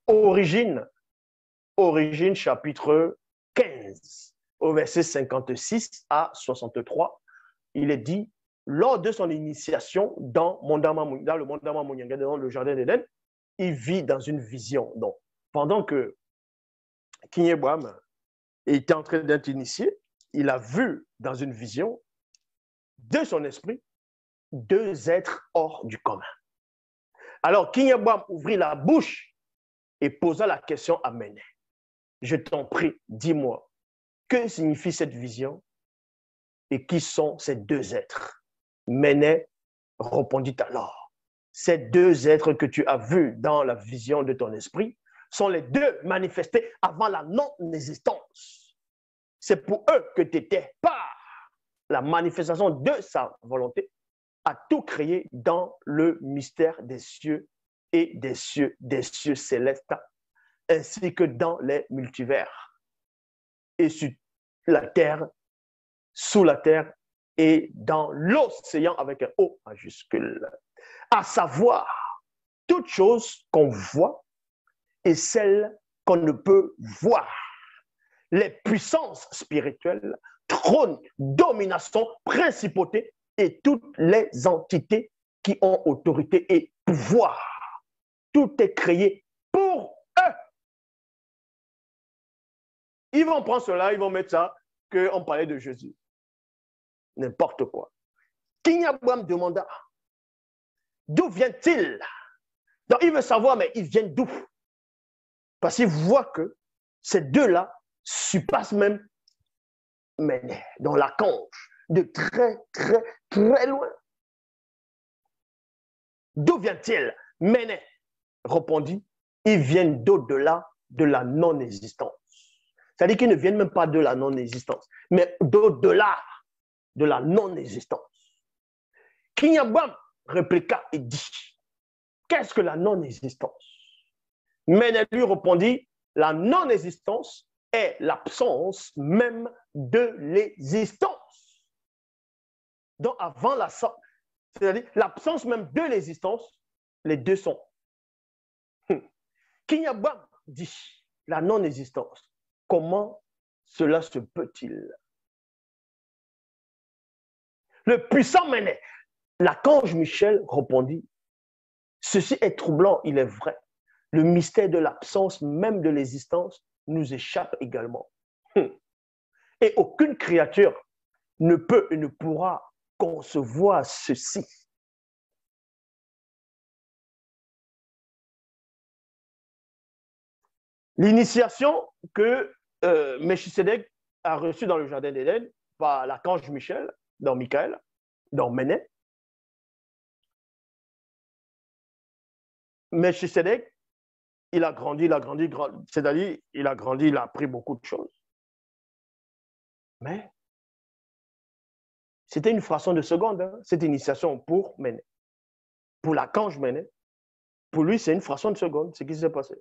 Origine, Origine chapitre 15, au verset 56 à 63, il est dit, lors de son initiation dans le Mondama Munyanga, dans le jardin d'Éden, il vit dans une vision. Donc, pendant que King Abraham était en train d'être initié, il a vu dans une vision de son esprit deux êtres hors du commun. Alors, King Abraham ouvrit la bouche et posa la question à Méné. Je t'en prie, dis-moi, que signifie cette vision et qui sont ces deux êtres? Méné répondit alors, ces deux êtres que tu as vus dans la vision de ton esprit sont les deux manifestés avant la non-existence. C'est pour eux que tu étais par la manifestation de sa volonté à tout créer dans le mystère des cieux et des cieux célestes, ainsi que dans les multivers et sur la terre, sous la terre et dans l'océan avec un O majuscule. À savoir, toute chose qu'on voit et celle qu'on ne peut voir. Les puissances spirituelles, trônes, domination, principautés et toutes les entités qui ont autorité et pouvoir. Tout est créé pour eux. Ils vont prendre cela, ils vont mettre ça, qu'on parlait de Jésus. N'importe quoi. King Abraham demanda, d'où vient-il? Donc il veut savoir, mais ils viennent d'où? Parce qu'il voit que ces deux-là surpassent même Méné, dans la conche, de très, très, très loin. D'où vient-il? Méné répondit, ils viennent d'au-delà de la non-existence. C'est-à-dire qu'ils ne viennent même pas de la non-existence, mais d'au-delà de la non-existence. King Abraham répliqua et dit, qu'est-ce que la non-existence? Méné lui répondit, la non-existence est l'absence même de l'existence. Donc, avant c'est-à-dire l'absence même de l'existence, les deux sont. King Abraham dit, la non-existence, comment cela se peut-il? Le puissant Méné, l'archange Michel répondit, ceci est troublant, il est vrai. Le mystère de l'absence même de l'existence nous échappe également. Et aucune créature ne peut et ne pourra concevoir ceci. L'initiation que Melchisedec a reçue dans le jardin d'Éden par l'archange Michel, dans Michael, dans Méné. Melchisedec, il a grandi, c'est-à-dire il a grandi, il a appris beaucoup de choses. Mais c'était une fraction de seconde, hein, cette initiation pour Méné. Pour l'archange Méné, pour lui, c'est une fraction de seconde, ce qui s'est passé.